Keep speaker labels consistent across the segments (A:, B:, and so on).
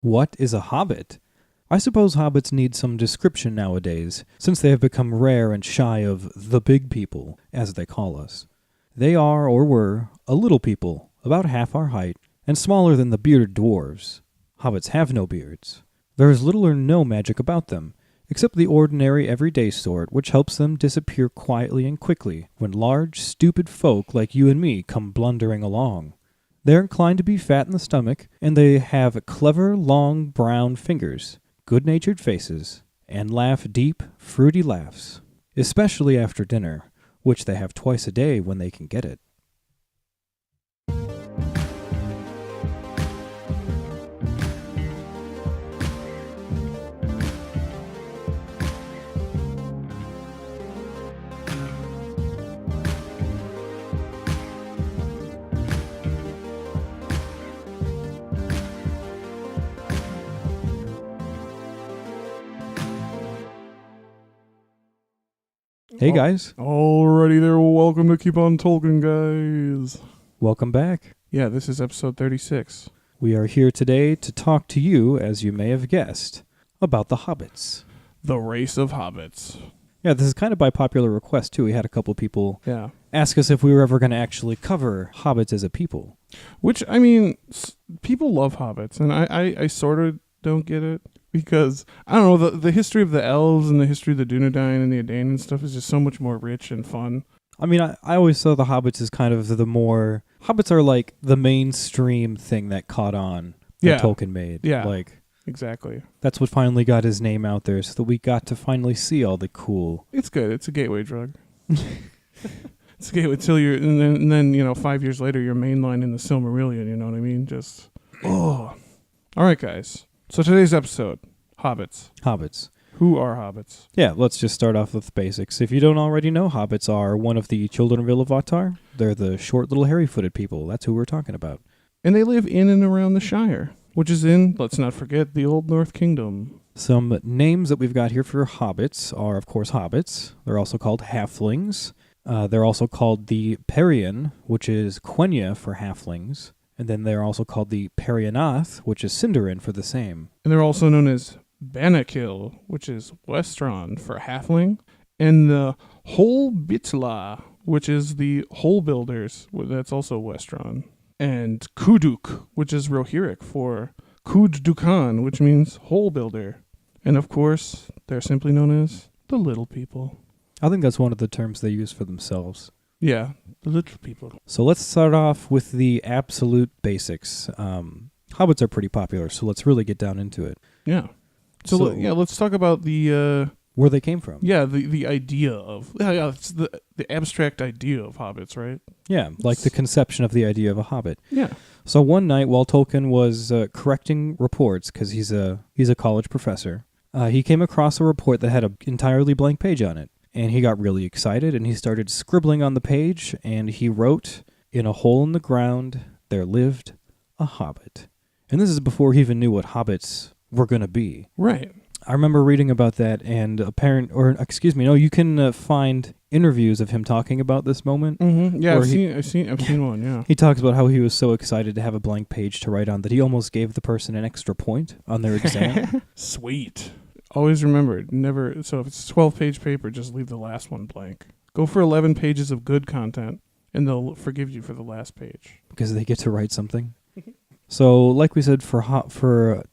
A: What is a hobbit? I suppose hobbits need some description nowadays, since they have become rare and shy of the big people, as they call us. They are, or were, a little people, about half our height, and smaller than the bearded dwarves. Hobbits have no beards. There is little or no magic about them, except the ordinary everyday sort which helps them disappear quietly and quickly when large, stupid folk like you and me come blundering along. They're inclined to be fat in the stomach, and they have clever, long, brown fingers, good-natured faces, and laugh deep, fruity laughs, especially after dinner, which they have twice a day when they can get it. Hey guys.
B: Alrighty there, welcome to Keep On Tolkien, guys.
A: Welcome back.
B: Yeah, this is episode 36.
A: We are here today to talk to you, as you may have guessed, about the Hobbits.
B: The race of hobbits.
A: Yeah, this is kind of by popular request, too. We had a couple people ask us if we were ever going to actually cover hobbits as a people.
B: Which, I mean, people love hobbits, and I sort of don't get it. Because, I don't know, the history of the elves and the history of the Dunedain and the Edain and stuff is just so much more rich and fun.
A: I mean, I always saw the hobbits as kind of the more... Hobbits are like the mainstream thing that caught on that Tolkien made.
B: Yeah,
A: like,
B: exactly.
A: That's what finally got his name out there, so that we got to finally see all the cool...
B: It's good. It's a gateway drug. It's a gateway until you're... And then, 5 years later, you're mainline in the Silmarillion, you know what I mean? Just... Oh. All right, guys. So today's episode, Hobbits.
A: Hobbits.
B: Who are hobbits?
A: Yeah, let's just start off with the basics. If you don't already know, hobbits are one of the children of Iluvatar. They're the short little hairy-footed people. That's who we're talking about.
B: And they live in and around the Shire, which is in, let's not forget, the Old North Kingdom.
A: Some names that we've got here for hobbits are, of course, hobbits. They're also called halflings. They're also called the Perian, which is Quenya for halflings. And then they're also called the Perianath, which is Sindarin for the same.
B: And they're also known as Banakil, which is Westron for halfling. And the Holbitla, which is the Hole Builders, that's also Westron. And Kuduk, which is Rohirric for Kuddukan, which means Hole Builder. And of course, they're simply known as the Little People.
A: I think that's one of the terms they use for themselves.
B: Yeah, the little people.
A: So let's start off with the absolute basics. Hobbits are pretty popular, so let's really get down into it.
B: Yeah. So let's talk about the...
A: where they came from.
B: Yeah, the idea of... Yeah, it's the abstract idea of hobbits, right?
A: Yeah, like the conception of the idea of a hobbit.
B: Yeah.
A: So one night, while Tolkien was correcting reports, because he's a college professor, he came across a report that had an entirely blank page on it. And he got really excited, and he started scribbling on the page, and he wrote, "In a hole in the ground, there lived a hobbit." And this is before he even knew what hobbits were going to be.
B: Right.
A: I remember reading about that, and you can find interviews of him talking about this moment.
B: Mm-hmm. Yeah, I've seen one, yeah.
A: He talks about how he was so excited to have a blank page to write on that he almost gave the person an extra point on their exam.
B: Sweet. Always remember, so if it's a 12-page paper, just leave the last one blank. Go for 11 pages of good content, and they'll forgive you for the last page.
A: Because they get to write something. So, like we said, for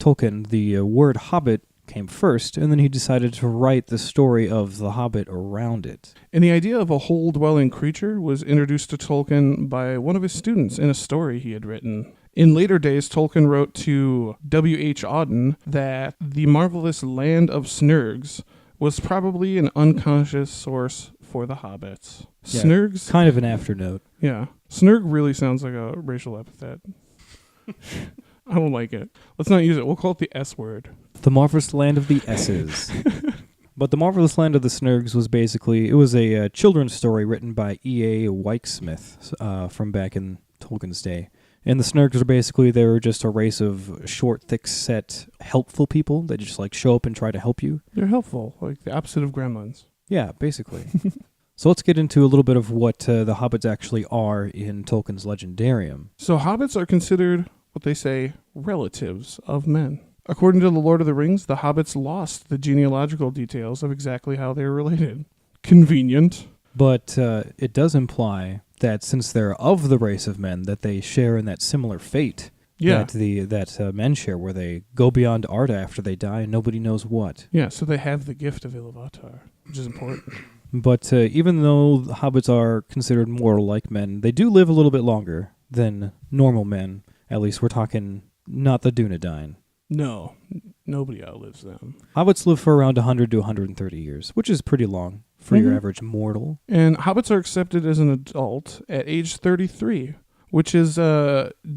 A: Tolkien, the word hobbit came first, and then he decided to write the story of the hobbit around it.
B: And the idea of a hole-dwelling creature was introduced to Tolkien by one of his students in a story he had written. In later days, Tolkien wrote to W.H. Auden that the marvelous land of Snurgs was probably an unconscious source for the hobbits.
A: Yeah,
B: Snurgs?
A: Kind of an afternote.
B: Yeah. Snurg really sounds like a racial epithet. I don't like it. Let's not use it. We'll call it the S word.
A: The marvelous land of the S's. But the marvelous land of the Snurgs was it was a children's story written by E.A. Weichsmith from back in Tolkien's day. And the Snurgs they were just a race of short, thick-set, helpful people that just show up and try to help you.
B: They're helpful, like the opposite of gremlins.
A: Yeah, basically. So let's get into a little bit of what the hobbits actually are in Tolkien's Legendarium.
B: So hobbits are considered what they say relatives of men. According to The Lord of the Rings, the hobbits lost the genealogical details of exactly how they were related. Convenient.
A: But it does imply that since they're of the race of men, that they share in that similar fate
B: Yeah.
A: that men share, where they go beyond Arda after they die and nobody knows what.
B: Yeah, so they have the gift of Iluvatar, which is important.
A: But even though the hobbits are considered more like men, they do live a little bit longer than normal men. At least we're talking not the Dunedain.
B: No, nobody outlives them.
A: Hobbits live for around 100 to 130 years, which is pretty long for your average mortal.
B: And hobbits are accepted as an adult at age 33, which is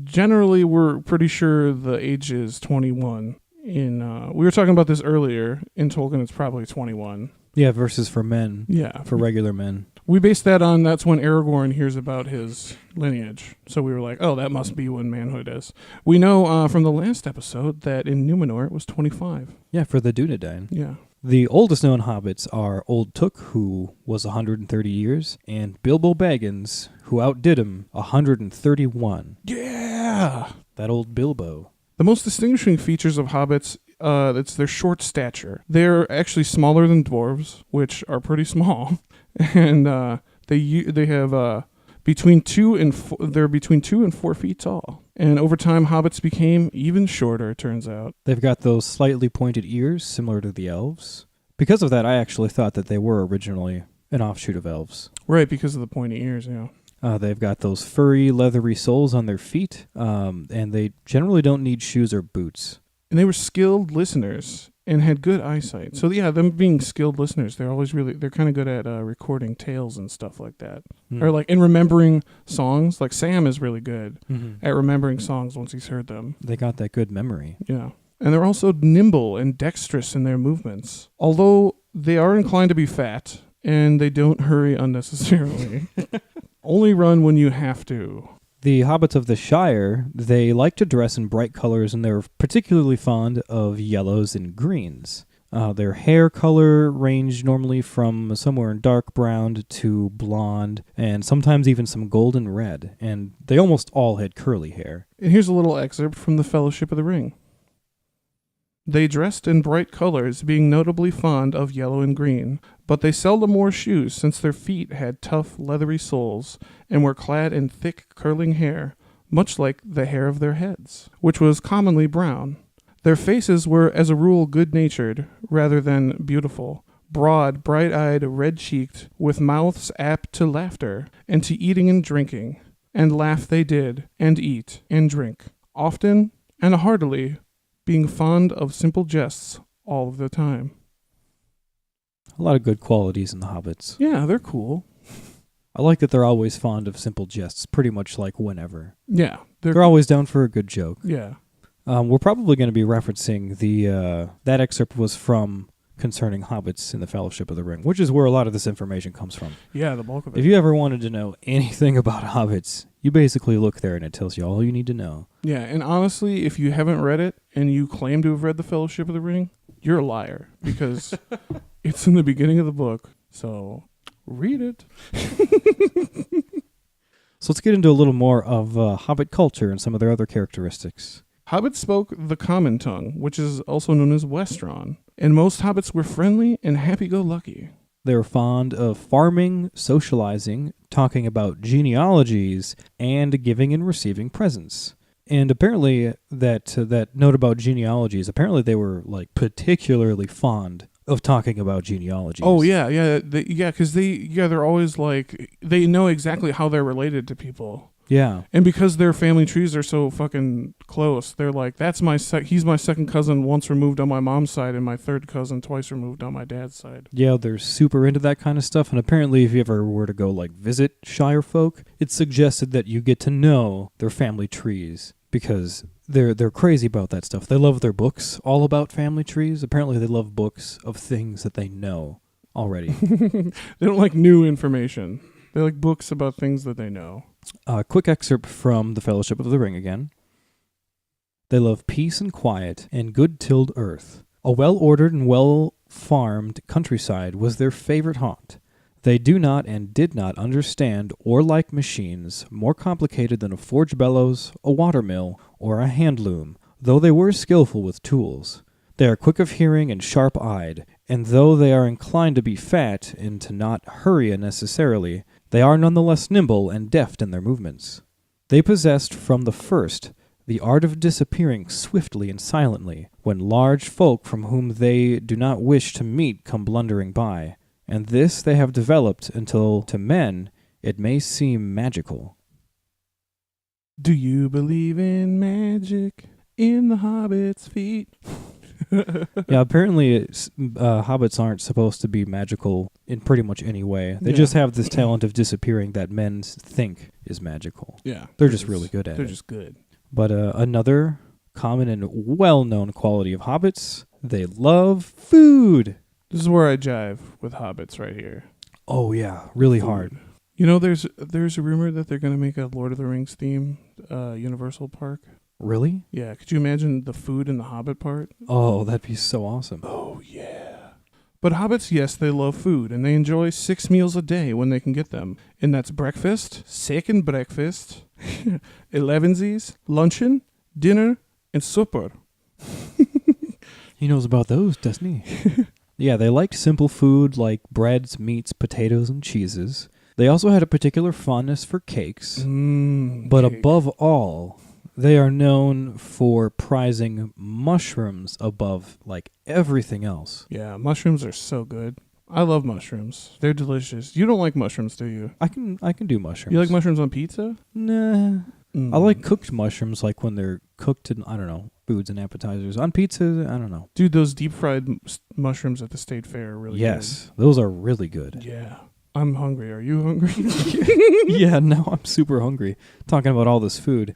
B: generally, we're pretty sure the age is 21. We were talking about this earlier. In Tolkien, it's probably 21.
A: Yeah, versus for men.
B: Yeah.
A: For regular men.
B: We based that on, that's when Aragorn hears about his lineage. So we were like, oh, that must be when manhood is. We know from the last episode that in Numenor it was 25.
A: Yeah, for the Dunedain.
B: Yeah.
A: The oldest known hobbits are Old Took, who was 130 years, and Bilbo Baggins, who outdid him 131.
B: Yeah!
A: That old Bilbo.
B: The most distinguishing features of hobbits, it's their short stature. They're actually smaller than dwarves, which are pretty small, and they have between 2 and 4 feet tall. And over time, hobbits became even shorter, it turns out.
A: They've got those slightly pointed ears, similar to the elves. Because of that, I actually thought that they were originally an offshoot of elves.
B: Right, because of the pointy ears, yeah.
A: They've got those furry, leathery soles on their feet, and they generally don't need shoes or boots.
B: And they were skilled listeners and had good eyesight. So yeah, them being skilled listeners, they're kind of good at recording tales and stuff like that. Or like in remembering songs. Like Sam is really good at remembering songs once he's heard them.
A: They got that good memory.
B: Yeah. And they're also nimble and dexterous in their movements. Although they are inclined to be fat, and they don't hurry unnecessarily. Only run when you have to.
A: The hobbits of the Shire, they like to dress in bright colors, and they're particularly fond of yellows and greens. Their hair color ranged normally from somewhere in dark brown to blonde, and sometimes even some golden red, and they almost all had curly hair.
B: And here's a little excerpt from the Fellowship of the Ring. They dressed in bright colors, being notably fond of yellow and green, but they seldom wore shoes, since their feet had tough, leathery soles, and were clad in thick, curling hair, much like the hair of their heads, which was commonly brown. Their faces were, as a rule, good-natured, rather than beautiful, broad, bright-eyed, red-cheeked, with mouths apt to laughter, and to eating and drinking. And laugh they did, and eat, and drink, often and heartily, being fond of simple jests all of the time.
A: A lot of good qualities in the hobbits.
B: Yeah, they're cool.
A: I like that they're always fond of simple jests, pretty much like whenever.
B: Yeah.
A: They're always down for a good joke.
B: Yeah.
A: We're probably going to be referencing that excerpt was from Concerning Hobbits in the Fellowship of the Ring, which is where a lot of this information comes from.
B: Yeah, the bulk of it.
A: If you ever wanted to know anything about hobbits, you basically look there and it tells you all you need to know.
B: Yeah, and honestly, if you haven't read it and you claim to have read the Fellowship of the Ring, you're a liar, because it's in the beginning of the book, so read it.
A: So let's get into a little more of Hobbit culture and some of their other characteristics.
B: Hobbits spoke the common tongue, which is also known as Westron, and most hobbits were friendly and happy-go-lucky.
A: They were fond of farming, socializing, talking about genealogies, and giving and receiving presents. And apparently that note about genealogies, apparently they were like particularly fond of talking about genealogies.
B: Oh yeah, because they're always like, they know exactly how they're related to people.
A: Yeah.
B: And because their family trees are so fucking close, they're like, that's he's my second cousin once removed on my mom's side, and my third cousin twice removed on my dad's side.
A: Yeah, they're super into that kind of stuff, and apparently if you ever were to go like visit Shire folk, it's suggested that you get to know their family trees, because they're crazy about that stuff. They love their books all about family trees. Apparently they love books of things that they know already.
B: They don't like new information. They like books about things that they know.
A: A quick excerpt from The Fellowship of the Ring again. They love peace and quiet and good-tilled earth. A well-ordered and well-farmed countryside was their favorite haunt. They do not and did not understand or like machines more complicated than a forge bellows, a water mill, or a hand loom, though they were skillful with tools. They are quick of hearing and sharp-eyed, and though they are inclined to be fat and to not hurry unnecessarily, they are nonetheless nimble and deft in their movements. They possessed from the first the art of disappearing swiftly and silently when large folk from whom they do not wish to meet come blundering by, and this they have developed until to men it may seem magical.
B: Do you believe in magic in the Hobbit's feet?
A: Yeah, apparently hobbits aren't supposed to be magical in pretty much any way. They just have this talent of disappearing that men think is magical.
B: Yeah.
A: They're just really good at it.
B: They're just good.
A: But another common and well-known quality of hobbits, they love food.
B: This is where I jive with hobbits right here.
A: Oh, yeah, really
B: Food.
A: hard.
B: You know, there's a rumor that they're going to make a Lord of the Rings theme Universal Park.
A: Really?
B: Yeah, could you imagine the food in the Hobbit part?
A: Oh, that'd be so awesome.
B: Oh, yeah. But hobbits, yes, they love food, and they enjoy 6 meals a day when they can get them. And that's breakfast, second breakfast, elevensies, luncheon, dinner, and supper.
A: He knows about those, doesn't he? Yeah, they liked simple food like breads, meats, potatoes, and cheeses. They also had a particular fondness for cakes. But
B: Cake.
A: above all, they are known for prizing mushrooms above like everything else.
B: Yeah, mushrooms are so good. I love mushrooms. They're delicious. You don't like mushrooms, do you?
A: I can do mushrooms.
B: You like mushrooms on pizza?
A: Nah. I like cooked mushrooms, like when they're cooked in, I don't know, foods and appetizers. On pizza, I don't know.
B: Dude, those deep fried mushrooms at the state fair are really good.
A: Yes, those are really good.
B: Yeah. I'm hungry. Are you hungry?
A: Yeah, no, I'm super hungry. Talking about all this food.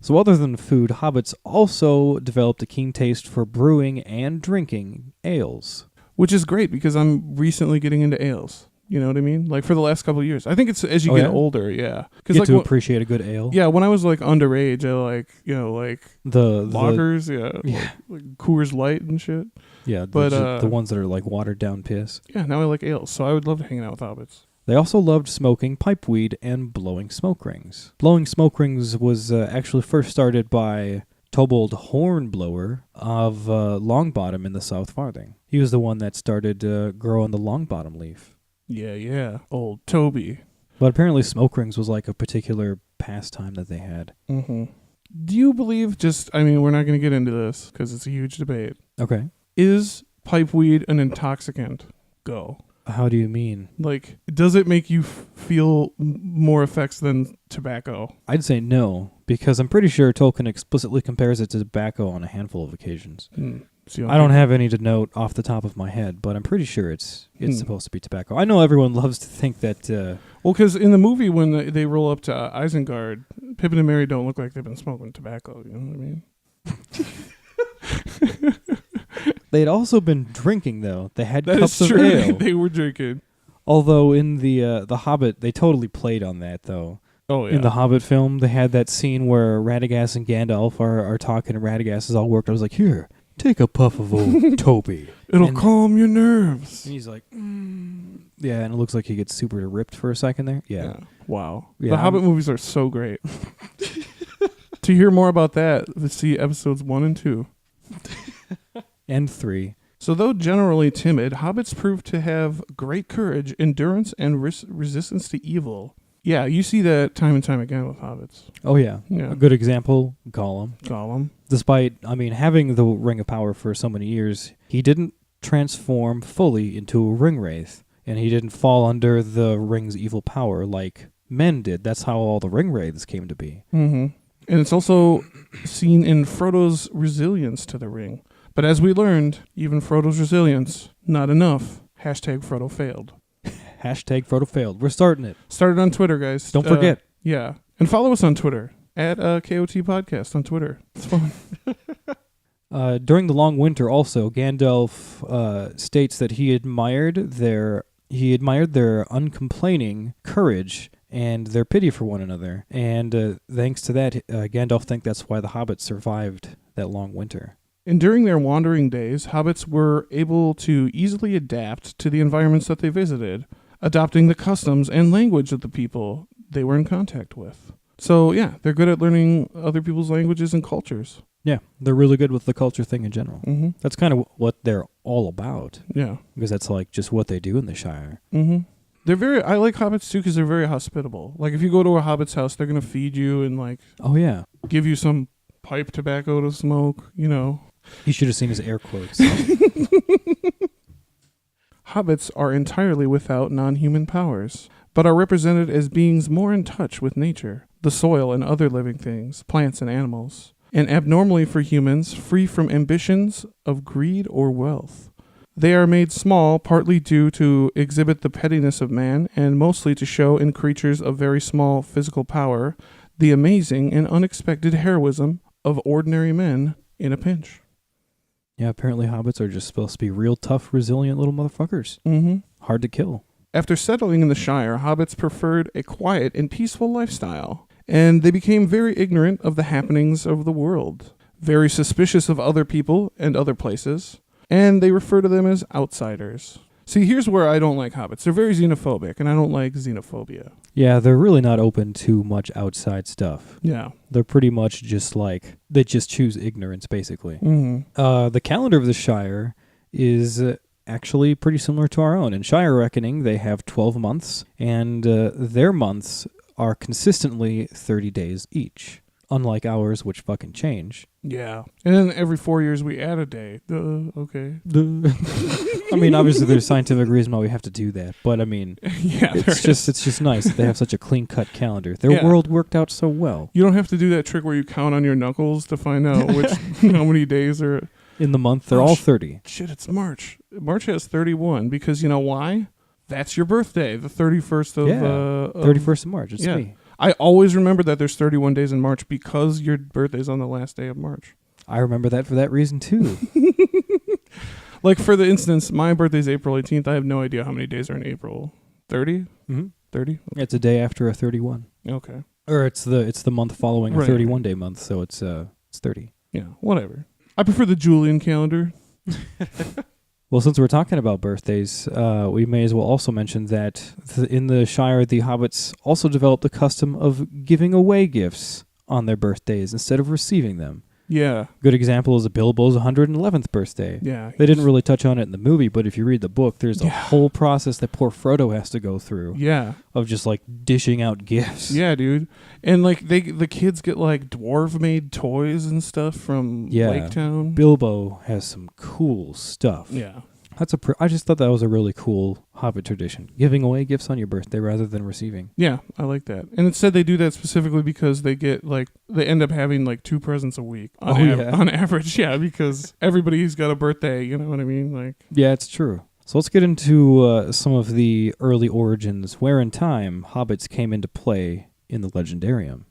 A: So other than food, hobbits also developed a keen taste for brewing and drinking ales.
B: Which is great because I'm recently getting into ales. You know what I mean? Like for the last couple of years. I think it's as you get older, yeah.
A: Get like, to appreciate a good ale.
B: Yeah, when I was like underage, I like, you know, like
A: the
B: lagers,
A: yeah.
B: Like Coors Light and shit.
A: Yeah,
B: but
A: the ones that are like watered down piss.
B: Yeah, now I like ales, so I would love to hang out with hobbits.
A: They also loved smoking pipeweed and blowing smoke rings. Blowing smoke rings was actually first started by Tobold Hornblower of Longbottom in the South Farthing. He was the one that started growing the Longbottom leaf.
B: Yeah. Old Toby.
A: But apparently smoke rings was like a particular pastime that they had.
B: Mm-hmm. Do you believe we're not going to get into this because it's a huge debate.
A: Okay.
B: Is pipeweed an intoxicant? Go.
A: How do you mean?
B: Like, does it make you feel more effects than tobacco?
A: I'd say no, because I'm pretty sure Tolkien explicitly compares it to tobacco on a handful of occasions. I don't have any to note off the top of my head, but I'm pretty sure it's supposed to be tobacco. I know everyone loves to think that...
B: well, because in the movie when they roll up to Isengard, Pippin and Merry don't look like they've been smoking tobacco. You know what I mean?
A: They'd also been drinking, though. They had
B: that
A: cups
B: is true.
A: of ale.
B: They were drinking.
A: Although in the Hobbit, they totally played on that, though.
B: Oh, yeah.
A: In the Hobbit film, they had that scene where Radagast and Gandalf are talking, and Radagast is all worked. I was like, here, take a puff of old Toby.
B: It'll calm your nerves.
A: And he's like, yeah, and it looks like he gets super ripped for a second there. Yeah.
B: Wow.
A: Yeah,
B: the Hobbit movies are so great. To hear more about that, let's see episodes 1 and 2.
A: And 3.
B: So though generally timid, hobbits proved to have great courage, endurance, and resistance to evil. Yeah, you see that time and time again with hobbits.
A: Oh, yeah. A good example, Gollum. Despite, having the Ring of Power for so many years, he didn't transform fully into a ring wraith, and he didn't fall under the ring's evil power like men did. That's how all the ring wraiths came to be.
B: Mm-hmm. And it's also seen in Frodo's resilience to the ring. But as we learned, even Frodo's resilience, not enough. #Frodo failed.
A: #Frodo failed. We're starting it.
B: Started on Twitter, guys.
A: Don't forget.
B: Yeah. And follow us on Twitter. @ KOT Podcast on Twitter. It's fun.
A: During the long winter also, Gandalf states that he admired their uncomplaining courage and their pity for one another. And thanks to that, Gandalf thinks that's why the hobbits survived that long winter.
B: And during their wandering days, hobbits were able to easily adapt to the environments that they visited, adopting the customs and language of the people they were in contact with. So, yeah, they're good at learning other people's languages and cultures.
A: Yeah, they're really good with the culture thing in general.
B: Mm-hmm.
A: That's kind of what they're all about.
B: Yeah.
A: Because that's like just what they do in the Shire.
B: Mm-hmm. I like hobbits too because they're very hospitable. Like if you go to a hobbit's house, they're going to feed you and like
A: Oh, yeah.
B: give you some pipe tobacco to smoke, you know.
A: You should have seen his air quotes.
B: Hobbits are entirely without non-human powers, but are represented as beings more in touch with nature, the soil and other living things, plants and animals, and abnormally for humans, free from ambitions of greed or wealth. They are made small partly due to exhibit the pettiness of man, and mostly to show in creatures of very small physical power the amazing and unexpected heroism of ordinary men in a pinch.
A: Yeah, apparently hobbits are just supposed to be real tough, resilient little motherfuckers.
B: Mm-hmm.
A: Hard to kill.
B: After settling in the Shire, hobbits preferred a quiet and peaceful lifestyle, and they became very ignorant of the happenings of the world, very suspicious of other people and other places, and they refer to them as outsiders. See, here's where I don't like hobbits. They're very xenophobic, and I don't like xenophobia.
A: Yeah, they're really not open to much outside stuff.
B: Yeah.
A: They're pretty much just like, they just choose ignorance, basically.
B: Mm-hmm.
A: The calendar of the Shire is actually pretty similar to our own. In Shire reckoning, they have 12 months, and their months are consistently 30 days each. Unlike ours, which fucking change.
B: Yeah. And then every 4 years we add a day. Okay.
A: I mean, obviously there's scientific reason why we have to do that, but I mean,
B: Yeah,
A: it's just nice that they have such a clean-cut calendar. Their world worked out so well.
B: You don't have to do that trick where you count on your knuckles to find out how many days are
A: in the month. They're all 30.
B: Shit, it's March. March has 31 because you know why? That's your birthday, the 31st of
A: 31st of March. It's me.
B: I always remember that there's 31 days in March because your birthday's on the last day of March.
A: I remember that for that reason too.
B: Like for the instance, my birthday's April 18th. I have no idea how many days are in April. 30?
A: Mm-hmm.
B: 30? Okay.
A: It's a day after a 31.
B: Okay.
A: Or it's the month following a 31-day month, so it's 30.
B: Yeah, whatever. I prefer the Julian calendar.
A: Well, since we're talking about birthdays, we may as well also mention that in the Shire, the hobbits also developed the custom of giving away gifts on their birthdays instead of receiving them.
B: Yeah.
A: Good example is Bilbo's 111th birthday.
B: Yeah.
A: They didn't really touch on it in the movie, but if you read the book, there's a whole process that poor Frodo has to go through.
B: Yeah.
A: Of just like dishing out gifts.
B: Yeah, dude. And like the kids get like dwarf-made toys and stuff from Lake Town.
A: Bilbo has some cool stuff.
B: Yeah.
A: I just thought that was a really cool Hobbit tradition, giving away gifts on your birthday rather than receiving.
B: Yeah, I like that. And it said they do that specifically because they end up having like 2 presents a week on average. Yeah, because everybody's got a birthday, you know what I mean? Like,
A: yeah, it's true. So let's get into some of the early origins, where in time hobbits came into play in the Legendarium.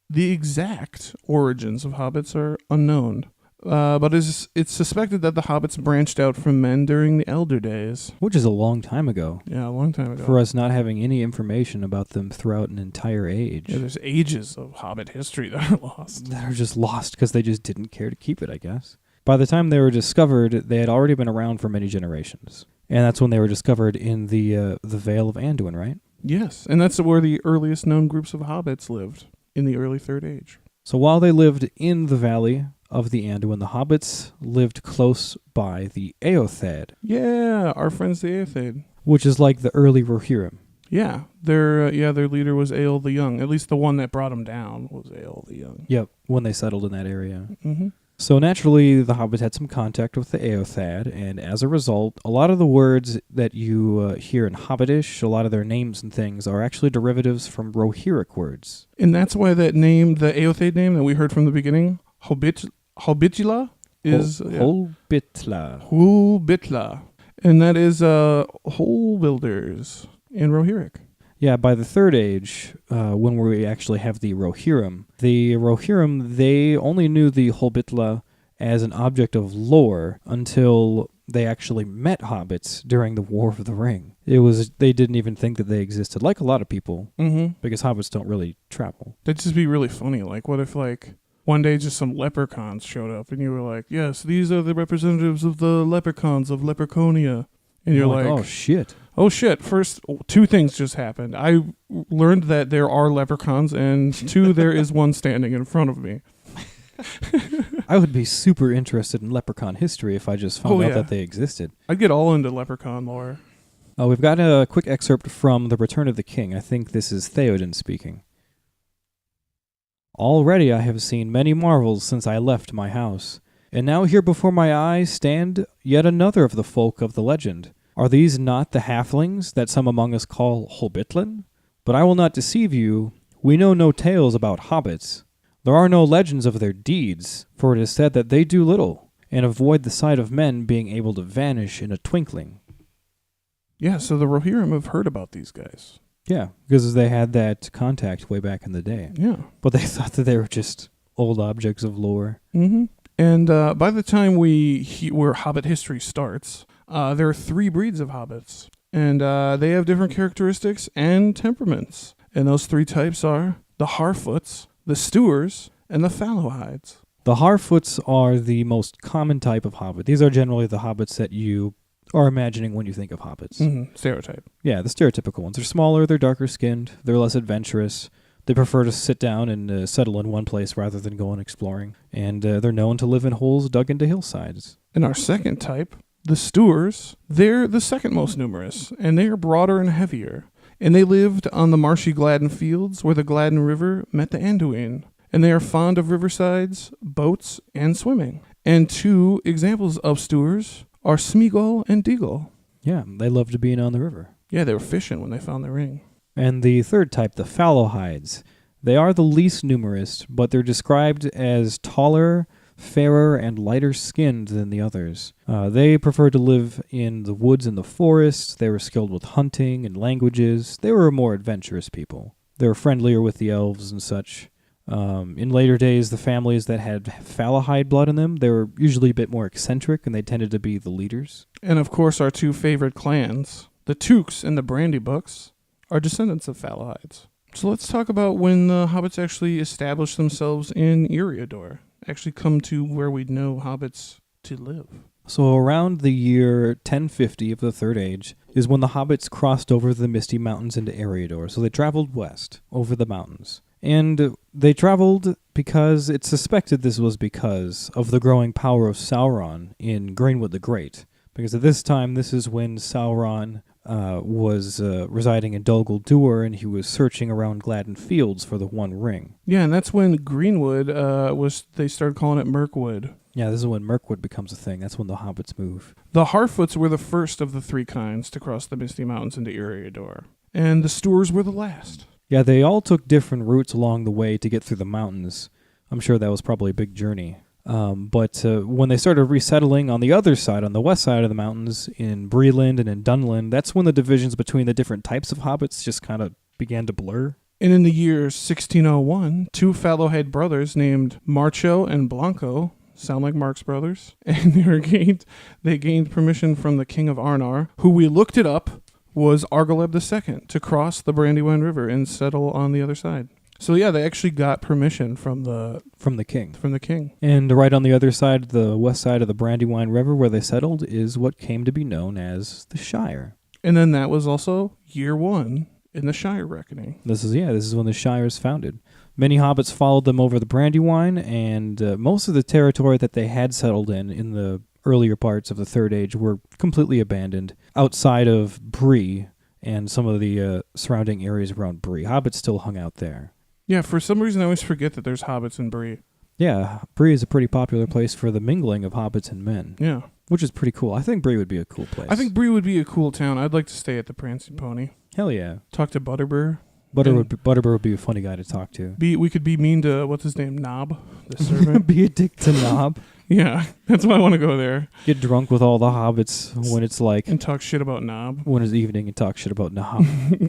B: The exact origins of hobbits are unknown. But it's suspected that the hobbits branched out from men during the Elder Days.
A: Which is a long time ago.
B: Yeah, a long time ago.
A: For us not having any information about them throughout an entire age.
B: Yeah, there's ages of hobbit history that are lost.
A: That are just lost because they just didn't care to keep it, I guess. By the time they were discovered, they had already been around for many generations. And that's when they were discovered in the Vale of Anduin, right?
B: Yes, and that's where the earliest known groups of hobbits lived, in the early Third Age.
A: So while they lived in the Valley of the Anduin, the hobbits lived close by the Eothad.
B: Yeah, our friends the Eothad.
A: Which is like the early Rohirrim.
B: Yeah, their leader was Eöl the Young. At least the one that brought them down was Eöl the Young.
A: Yep, when they settled in that area.
B: Mm-hmm.
A: So naturally, the hobbits had some contact with the Eothad, and as a result, a lot of the words that you hear in Hobbitish, a lot of their names and things, are actually derivatives from Rohirric words.
B: And that's why that name, the Eothad name that we heard from the beginning, Hobbitula, is...
A: Holbitla.
B: Holbitla. And that is hole builders in Rohirric.
A: Yeah, by the Third Age, when we actually have the Rohirrim, they only knew the Holbitla as an object of lore until they actually met hobbits during the War of the Ring. They didn't even think that they existed, like a lot of people, because hobbits don't really travel.
B: That'd just be really funny. Like, what if, like, one day just some leprechauns showed up and you were like, yes, these are the representatives of the leprechauns of Leprechonia. And you're like,
A: oh, shit.
B: Oh shit, first, two things just happened. I learned that there are leprechauns, and two, there is one standing in front of me.
A: I would be super interested in leprechaun history if I just found out that they existed.
B: I'd get all into leprechaun lore.
A: We've got a quick excerpt from The Return of the King. I think this is Theoden speaking. Already I have seen many marvels since I left my house, and now here before my eyes stand yet another of the folk of the legend. Are these not the halflings that some among us call Hobbitlen? But I will not deceive you. We know no tales about hobbits. There are no legends of their deeds, for it is said that they do little, and avoid the sight of men being able to vanish in a twinkling.
B: Yeah, so the Rohirrim have heard about these guys.
A: Yeah, because they had that contact way back in the day.
B: Yeah.
A: But they thought that they were just old objects of lore.
B: Mm-hmm. And by the time where Hobbit history starts, there are 3 breeds of hobbits. And they have different characteristics and temperaments. And those 3 types are the Harfoots, the Stewars, and the Fallowhides.
A: The Harfoots are the most common type of hobbit. These are generally the hobbits that you are imagining when you think of hobbits.
B: Mm-hmm. Stereotype.
A: Yeah, the stereotypical ones. They're smaller, they're darker skinned, they're less adventurous. They prefer to sit down and settle in one place rather than go on exploring. And they're known to live in holes dug into hillsides.
B: And our second type, the Stewars, they're the second most numerous, and they are broader and heavier. And they lived on the marshy Gladden fields where the Gladden River met the Anduin. And they are fond of riversides, boats, and swimming. And 2 examples of Stewars are Smeagol and Deagle.
A: Yeah, they loved being on the river.
B: Yeah, they were fishing when they found the ring.
A: And the third type, the Fallowhides. They are the least numerous, but they're described as taller, fairer, and lighter skinned than the others. They prefer to live in the woods and the forests. They were skilled with hunting and languages. They were more adventurous people. They were friendlier with the elves and such. In later days, the families that had Fallowhide blood in them, they were usually a bit more eccentric, and they tended to be the leaders.
B: And of course, our 2 favorite clans, the Tooks and the Brandybooks, are descendants of Fallowhides. So let's talk about when the hobbits actually established themselves in Eriador, actually come to where we know hobbits to live.
A: So around the year 1050 of the Third Age is when the hobbits crossed over the Misty Mountains into Eriador. So they traveled west over the mountains. And they traveled because it's suspected this was because of the growing power of Sauron in Greenwood the Great. Because at this time, this is when Sauron was residing in Dol Guldur, and he was searching around Gladden Fields for the One Ring.
B: Yeah, and that's when Greenwood they started calling it Mirkwood.
A: Yeah, this is when Mirkwood becomes a thing. That's when the hobbits move.
B: The Harfoots were the first of the 3 kinds to cross the Misty Mountains into Eriador, and the Stewars were the last.
A: Yeah, they all took different routes along the way to get through the mountains. I'm sure that was probably a big journey. But when they started resettling on the other side, on the west side of the mountains, in Breland and in Dunland, that's when the divisions between the different types of hobbits just kind of began to blur.
B: And in the year 1601, 2 Fallowhide brothers named Marcho and Blanco, sound like Marx brothers, and they gained permission from the king of Arnar, who we looked it up, was Argoleb II, to cross the Brandywine River and settle on the other side. So yeah, they actually got permission from the king.
A: And right on the other side, the west side of the Brandywine River where they settled, is what came to be known as the Shire.
B: And then that was also year 1 in the Shire reckoning.
A: This is when the Shire is founded. Many hobbits followed them over the Brandywine, and most of the territory that they had settled in the earlier parts of the Third Age were completely abandoned outside of Bree and some of the surrounding areas around Bree. Hobbits still hung out there.
B: Yeah, for some reason I always forget that there's hobbits in Bree.
A: Yeah, Bree is a pretty popular place for the mingling of hobbits and men.
B: Yeah.
A: Which is pretty cool. I think Bree would be a cool place.
B: I think Bree would be a cool town. I'd like to stay at the Prancing Pony.
A: Hell yeah.
B: Talk to Butterbur.
A: Butterbur would be a funny guy to talk to.
B: We could be mean to, what's his name, Knob, the servant.
A: Be a dick to Knob.
B: Yeah, that's why I want to go there.
A: Get drunk with all the hobbits when it's like...
B: And talk shit about Knob.
A: When it's evening and talk shit about Knob.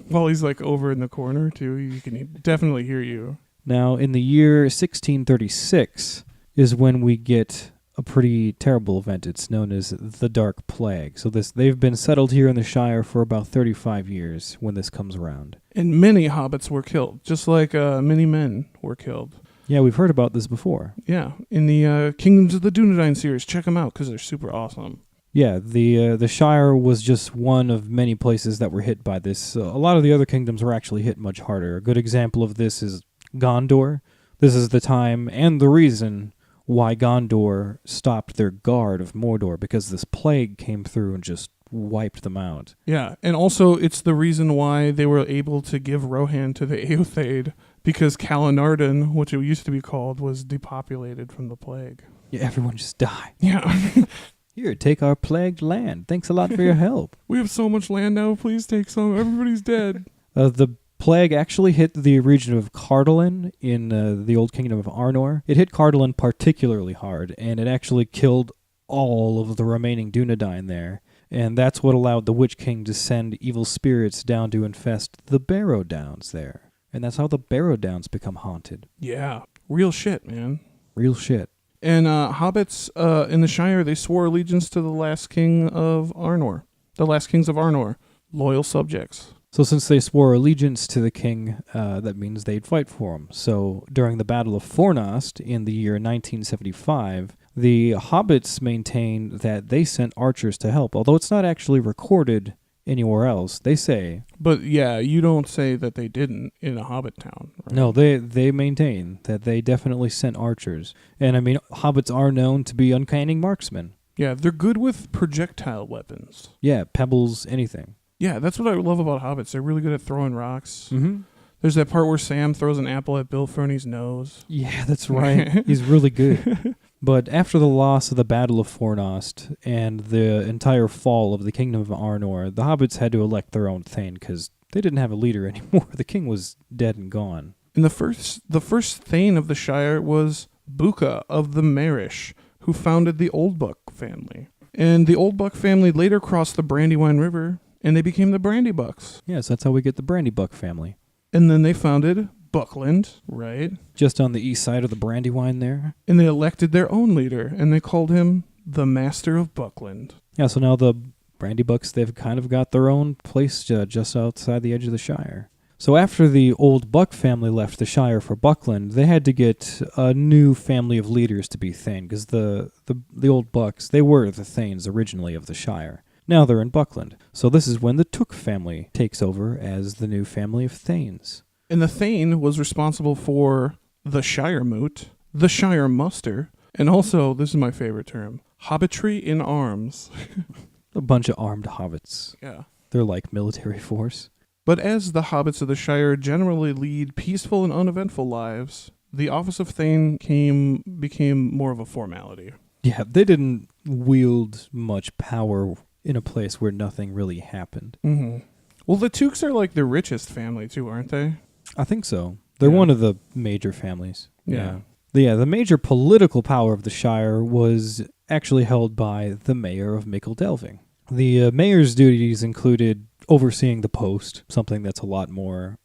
B: While he's like over in the corner too, he can definitely hear you.
A: Now, in the year 1636 is when we get a pretty terrible event. It's known as the Dark Plague. So they've been settled here in the Shire for about 35 years when this comes around.
B: And many hobbits were killed, just like many men were killed.
A: Yeah, we've heard about this before.
B: Yeah, in the Kingdoms of the Dunedain series. Check them out because they're super awesome.
A: Yeah, the Shire was just one of many places that were hit by this. A lot of the other kingdoms were actually hit much harder. A good example of this is Gondor. This is the time and the reason why Gondor stopped their guard of Mordor, because this plague came through and just wiped them out.
B: Yeah, and also it's the reason why they were able to give Rohan to the Eothade, because Calenarden, which it used to be called, was depopulated from the plague.
A: Yeah, everyone just died.
B: Yeah.
A: Here, take our plagued land. Thanks a lot for your help.
B: We have so much land now, please take some. Everybody's dead.
A: The plague actually hit the region of Cardolan in the old kingdom of Arnor. It hit Cardolan particularly hard, and it actually killed all of the remaining Dunedain there. And that's what allowed the Witch King to send evil spirits down to infest the Barrow Downs there. And that's how the Barrow Downs become haunted.
B: Yeah. Real shit, man.
A: Real shit.
B: And hobbits in the Shire, they swore allegiance to the last king of Arnor. The last kings of Arnor. Loyal subjects.
A: So since they swore allegiance to the king, that means they'd fight for him. So during the Battle of Fornost in the year 1975, the hobbits maintain that they sent archers to help, although it's not actually recorded anywhere else. They say...
B: But yeah, you don't say that they didn't in a hobbit town. Right?
A: No, they maintain that they definitely sent archers. And I mean, hobbits are known to be uncanny marksmen.
B: Yeah, they're good with projectile weapons.
A: Yeah, pebbles, anything.
B: Yeah, that's what I love about hobbits. They're really good at throwing rocks.
A: Mm-hmm.
B: There's that part where Sam throws an apple at Bill Ferny's nose.
A: Yeah, that's right. He's really good. But after the loss of the Battle of Fornost and the entire fall of the Kingdom of Arnor, the hobbits had to elect their own thane because they didn't have a leader anymore. The king was dead and gone.
B: And the first thane of the Shire was Bucca of the Marish, who founded the Oldbuck family. And the Oldbuck family later crossed the Brandywine River, and they became the Brandybucks.
A: Yes, that's how we get the Brandybuck family.
B: And then they founded Buckland, right?
A: Just on the east side of the Brandywine there.
B: And they elected their own leader, and they called him the Master of Buckland.
A: Yeah, so now the Brandybucks, they've kind of got their own place just outside the edge of the Shire. So after the old Buck family left the Shire for Buckland, they had to get a new family of leaders to be thane, because the old Bucks, they were the thanes originally of the Shire. Now they're in Buckland. So this is when the Took family takes over as the new family of thanes.
B: And the thane was responsible for the Shire Moot, the Shire Muster, and also, this is my favorite term, hobbitry in arms.
A: A bunch of armed hobbits.
B: Yeah.
A: They're like military force.
B: But as the hobbits of the Shire generally lead peaceful and uneventful lives, the office of thane became more of a formality.
A: Yeah, they didn't wield much power in a place where nothing really happened.
B: Mm-hmm. Well, the Tooks are like the richest family too, aren't they?
A: I think so. They're one of the major families.
B: Yeah.
A: The major political power of the Shire was actually held by the mayor of Mickle Delving. The mayor's duties included overseeing the post, something that's a lot more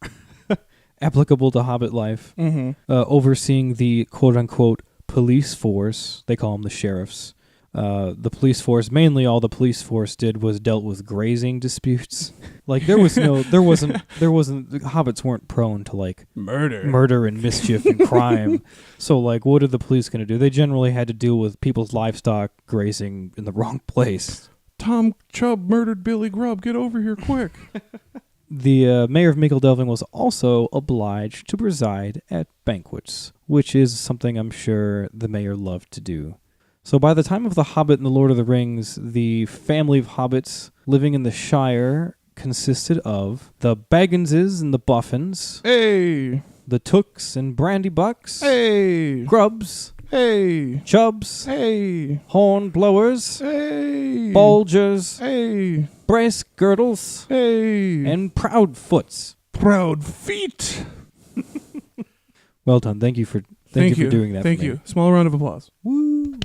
A: applicable to Hobbit life.
B: Mm-hmm.
A: Overseeing the quote-unquote police force. They call them the sheriffs. The police force, mainly all the police force did was dealt with grazing disputes. Like the hobbits weren't prone to like murder and mischief and crime. So like what are the police going to do? They generally had to deal with people's livestock grazing in the wrong place.
B: Tom Chubb murdered Billy Grubb. Get over here quick.
A: The mayor of Mickle Delving was also obliged to preside at banquets, which is something I'm sure the mayor loved to do. So by the time of The Hobbit and The Lord of the Rings, the family of hobbits living in the Shire consisted of the Bagginses and the Buffins,
B: Hey!
A: the Tooks and Brandybucks,
B: Hey!
A: Grubbs,
B: Hey!
A: Chubbs,
B: Hey!
A: Hornblowers,
B: Hey!
A: Bulgers,
B: Hey!
A: Brace Girdles,
B: Hey!
A: and Proudfoots.
B: Proud Feet!
A: Well done. Thank you for doing that.
B: Thank
A: for me.
B: you. Small round of applause.
A: Woo!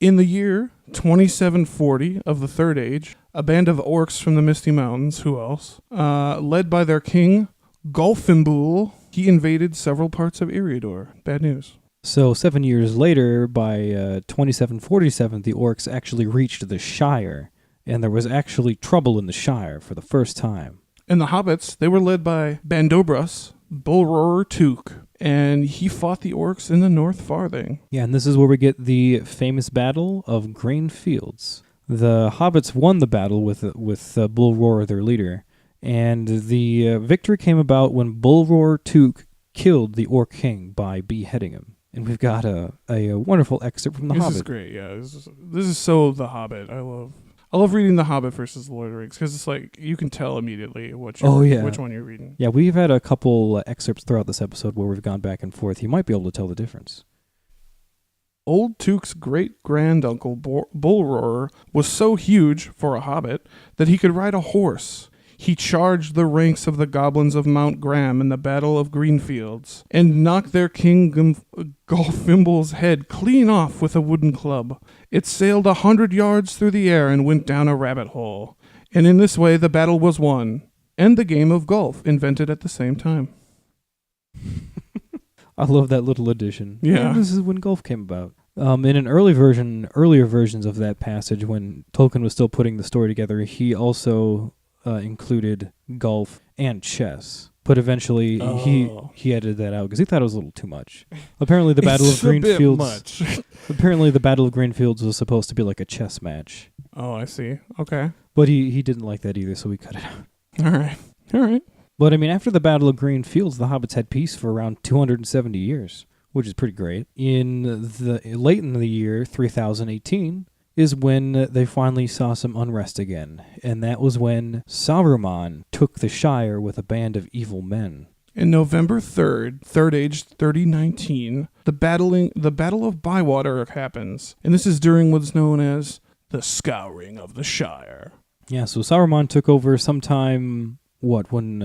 B: In the year 2740 of the Third Age, a band of orcs from the Misty Mountains, who else, led by their king, Golfimbool, he invaded several parts of Eriador. Bad news.
A: So 7 years later, by 2747, the orcs actually reached the Shire, and there was actually trouble in the Shire for the first time.
B: And the hobbits, they were led by Bandobras, Bulrorer Took, and he fought the orcs in the North Farthing.
A: Yeah, and this is where we get the famous battle of Green Fields. The hobbits won the battle with Bullroar, their leader, and the victory came about when Bullroar Took killed the Orc King by beheading him. And we've got a wonderful excerpt from The Hobbit.
B: This is great, yeah. This is so The Hobbit. I love reading The Hobbit versus The Lord of the Rings because it's like you can tell immediately which one you're reading.
A: Yeah, we've had a couple excerpts throughout this episode where we've gone back and forth. You might be able to tell the difference.
B: Old Took's great-granduncle Bullroar was so huge for a hobbit that he could ride a horse. He charged the ranks of the goblins of Mount Graham in the Battle of Greenfields and knocked their king Golfimble's head clean off with a wooden club. It sailed 100 yards through the air and went down a rabbit hole. And in this way the battle was won, and the game of golf invented at the same time.
A: I love that little addition.
B: Yeah.
A: This is when golf came about. In an earlier versions of that passage, when Tolkien was still putting the story together, he also included golf and chess. But eventually he edited that out because he thought it was a little too much. Apparently the Battle of Greenfields. Apparently the Battle of Greenfields was supposed to be like a chess match.
B: Oh, I see. Okay.
A: But he didn't like that either, so we cut it out.
B: All right.
A: But I mean, after the Battle of Greenfields, the hobbits had peace for around 270 years, which is pretty great. Late in the year 3018 is when they finally saw some unrest again, and that was when Saruman took the Shire with a band of evil men.
B: In November 3rd, Third Age 3019, the Battle of Bywater happens, and this is during what's known as the Scouring of the Shire.
A: Yeah, so Saruman took over sometime, when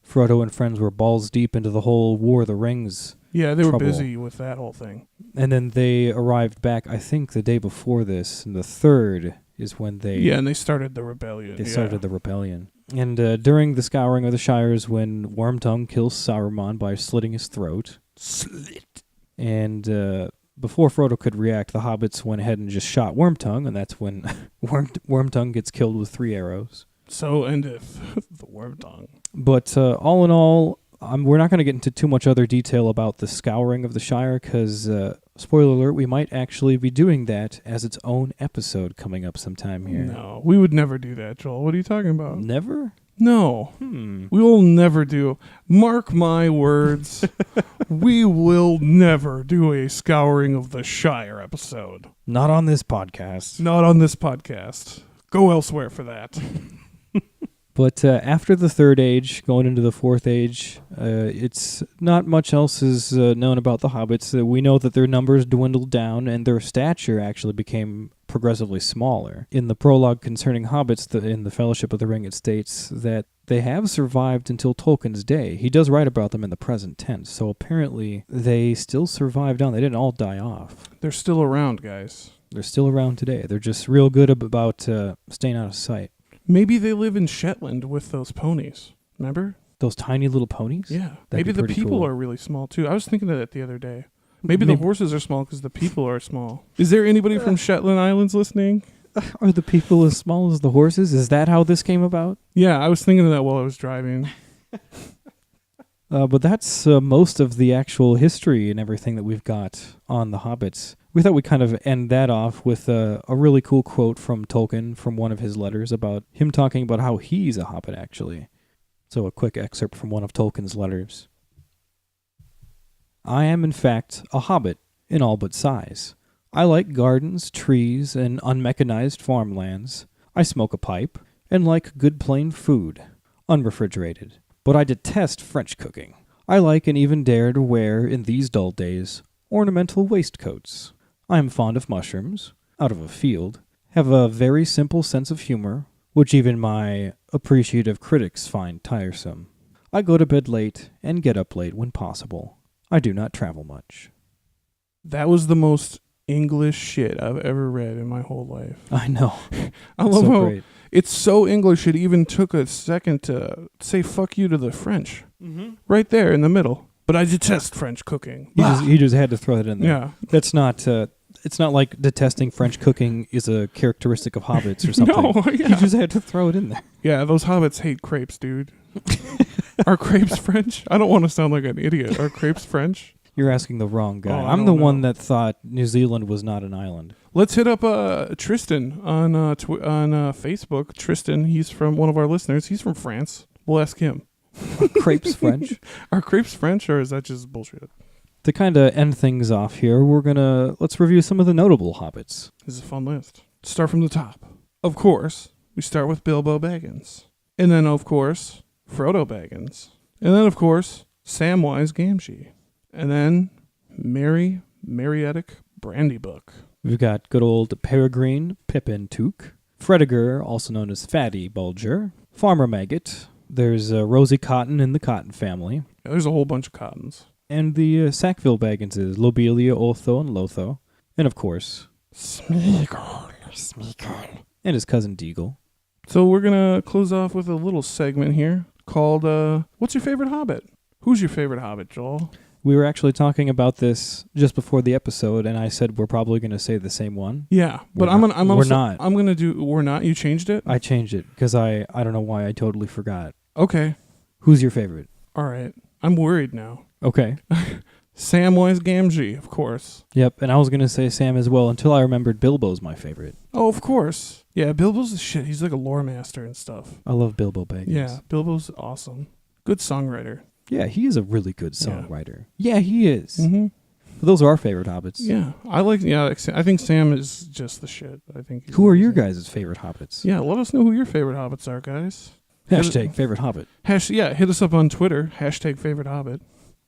A: Frodo and friends were balls deep into the whole War of the Rings.
B: Yeah, they were busy with that whole thing.
A: And then they arrived back, I think, the day before this, and the 3rd is when they...
B: Yeah, and they started the rebellion.
A: And during the Scouring of the Shires, when Wormtongue kills Saruman by slitting his throat...
B: Slit!
A: And before Frodo could react, the hobbits went ahead and just shot Wormtongue, and that's when Wormtongue gets killed with 3 arrows.
B: So endeth the Wormtongue.
A: But all in all... we're not going to get into too much other detail about the Scouring of the Shire because, spoiler alert, we might actually be doing that as its own episode coming up sometime here.
B: No, we would never do that, Joel. What are you talking about?
A: Never?
B: No. We will never do. Mark my words. We will never do a Scouring of the Shire episode.
A: Not on this podcast.
B: Not on this podcast. Go elsewhere for that.
A: But after the 3rd Age, going into the 4th Age, it's not much else is known about the hobbits. We know that their numbers dwindled down and their stature actually became progressively smaller. In the prologue concerning hobbits in the Fellowship of the Ring, it states that they have survived until Tolkien's day. He does write about them in the present tense, so apparently they still survived on. They didn't all die off.
B: They're still around, guys.
A: They're still around today. They're just real good about staying out of sight.
B: Maybe they live in Shetland with those ponies. Remember?
A: Those tiny little ponies?
B: Yeah.
A: That'd
B: Maybe the people
A: cool.
B: are really small, too. I was thinking of that the other day. Maybe the horses are small because the people are small. Is there anybody from Shetland Islands listening?
A: Are the people as small as the horses? Is that how this came about?
B: Yeah, I was thinking of that while I was driving.
A: But that's most of the actual history and everything that we've got on the Hobbits. We thought we'd kind of end that off with a really cool quote from Tolkien from one of his letters about him talking about how he's a Hobbit, actually. So a quick excerpt from one of Tolkien's letters. I am, in fact, a Hobbit in all but size. I like gardens, trees, and unmechanized farmlands. I smoke a pipe and like good plain food, unrefrigerated. But I detest French cooking. I like and even dare to wear, in these dull days, ornamental waistcoats. I am fond of mushrooms, out of a field, have a very simple sense of humor, which even my appreciative critics find tiresome. I go to bed late and get up late when possible. I do not travel much.
B: That was the most English shit I've ever read in my whole life.
A: I know.
B: I love
A: so
B: how
A: great.
B: It's so English it even took a second to say fuck you to the French. Mm-hmm. Right there in the middle. But I detest French cooking.
A: He just had to throw it in there.
B: Yeah.
A: That's not... it's not like detesting French cooking is a characteristic of hobbits or something.
B: No, yeah.
A: He just had to throw it in there.
B: Yeah, those hobbits hate crepes, dude. Are crepes French? I don't want to sound like an idiot. Are crepes French?
A: You're asking the wrong guy.
B: Oh, I
A: I'm the
B: don't
A: one
B: know.
A: that thought New Zealand was not an island.
B: Let's hit up Tristan on Facebook. Tristan, he's from one of our listeners. He's from France. We'll ask him.
A: Crepes French.
B: Are crepes French, or is that just bullshit?
A: To kind of end things off here, let's review some of the notable hobbits.
B: This is a fun list. Start from the top. Of course, we start with Bilbo Baggins. And then, of course, Frodo Baggins. And then, of course, Samwise Gamgee. And then, Marietic Brandybuck.
A: We've got good old Peregrine Pippin Took, Frediger, also known as Fatty Bulger, Farmer Maggot. There's Rosie Cotton in the Cotton family.
B: Yeah, there's a whole bunch of Cottons.
A: And the Sackville Bagginses, Lobelia, Otho, and Lotho. And, of course,
B: Smeagol.
A: and his cousin Deagle.
B: So we're going to close off with a little segment here called, What's Your Favorite Hobbit? Who's your favorite Hobbit, Joel?
A: We were actually talking about this just before the episode, and I said we're probably going to say the same one.
B: Yeah, but
A: We're
B: we're
A: not.
B: You changed it?
A: I changed it because I don't know why I totally forgot.
B: Okay.
A: Who's your favorite?
B: All right. I'm worried now.
A: Okay.
B: Samwise Gamgee, of course.
A: Yep, and I was going to say Sam as well until I remembered Bilbo's my favorite.
B: Oh, of course. Yeah, Bilbo's the shit. He's like a lore master and stuff.
A: I love Bilbo Baggins.
B: Yeah, Bilbo's awesome. Good songwriter.
A: Yeah, he is a really good songwriter. Yeah, he is.
B: Mm-hmm.
A: Those are our favorite hobbits.
B: Yeah, I think Sam is just the shit. I think.
A: Who are your guys' favorite hobbits?
B: Yeah, let us know who your favorite hobbits are, guys.
A: Hashtag favorite hobbit.
B: Hit us up on Twitter. Hashtag favorite hobbit.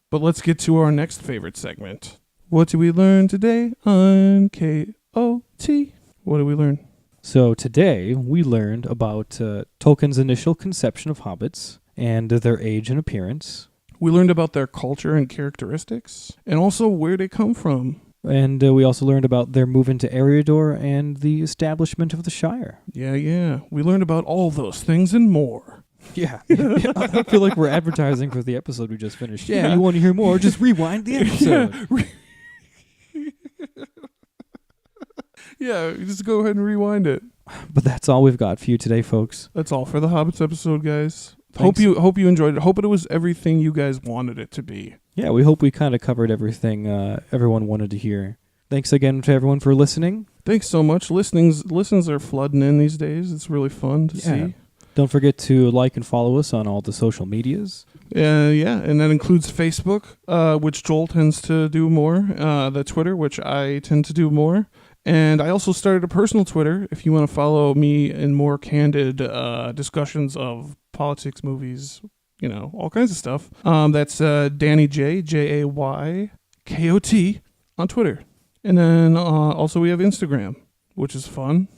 B: But let's get to our next favorite segment. What did we learn today on KOT? What did we learn?
A: So today we learned about Tolkien's initial conception of hobbits and their age and appearance.
B: We learned about their culture and characteristics, and also where they come from.
A: And we also learned about their move into Eriador and the establishment of the Shire.
B: Yeah. We learned about all those things and more.
A: Yeah. I feel like we're advertising for the episode we just finished. Yeah, you want to hear more? Just rewind the episode.
B: Yeah, just go ahead and rewind it.
A: But that's all we've got for you today, folks.
B: That's all for the Hobbits episode, guys.
A: Thanks.
B: Hope you enjoyed it. Hope it was everything you guys wanted it to be.
A: Yeah, we hope we kind of covered everything everyone wanted to hear. Thanks again to everyone for listening.
B: Thanks so much. Listens are flooding in these days. It's really fun to see.
A: Don't forget to like and follow us on all the social medias.
B: And that includes Facebook, which Joel tends to do more. The Twitter, which I tend to do more. And I also started a personal Twitter if you want to follow me in more candid discussions of politics, movies, all kinds of stuff. That's Danny J, JAYKOT on Twitter. And then also we have Instagram, which is fun.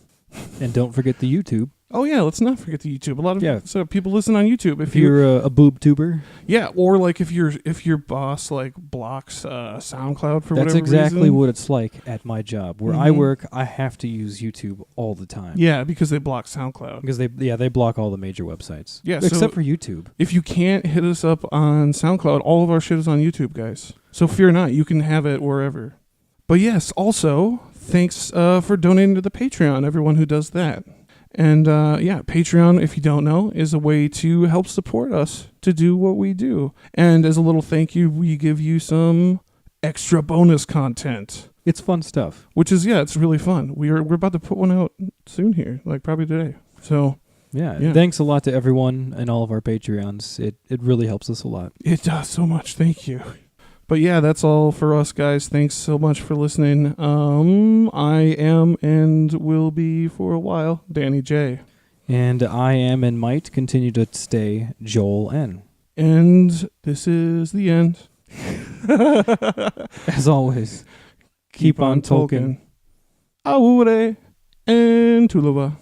A: And don't forget the YouTube.
B: Oh yeah, let's not forget the YouTube. A lot of people listen on YouTube.
A: If you're a boob tuber.
B: Yeah, or like if your boss like blocks SoundCloud for whatever reason.
A: That's exactly what it's like at my job. Where I work, I have to use YouTube all the time.
B: Yeah, because they block SoundCloud.
A: Because they block all the major websites.
B: Yeah,
A: except for YouTube.
B: If you can't hit us up on SoundCloud, all of our shit is on YouTube, guys. So fear not, you can have it wherever. But yes, also thanks for donating to the Patreon, everyone who does that. And Patreon, if you don't know, is a way to help support us to do what we do. And as a little thank you, we give you some extra bonus content.
A: It's fun stuff.
B: Which is, it's really fun. We're about to put one out soon here, like probably today. So,
A: yeah. Thanks a lot to everyone and all of our Patreons. It really helps us a lot.
B: It does so much. Thank you. But yeah, that's all for us, guys. Thanks so much for listening. I am and will be for a while Danny J.
A: And I am and might continue to stay Joel N.
B: And this is the end.
A: As always, keep on Tolkien.
B: Aure and Tulava.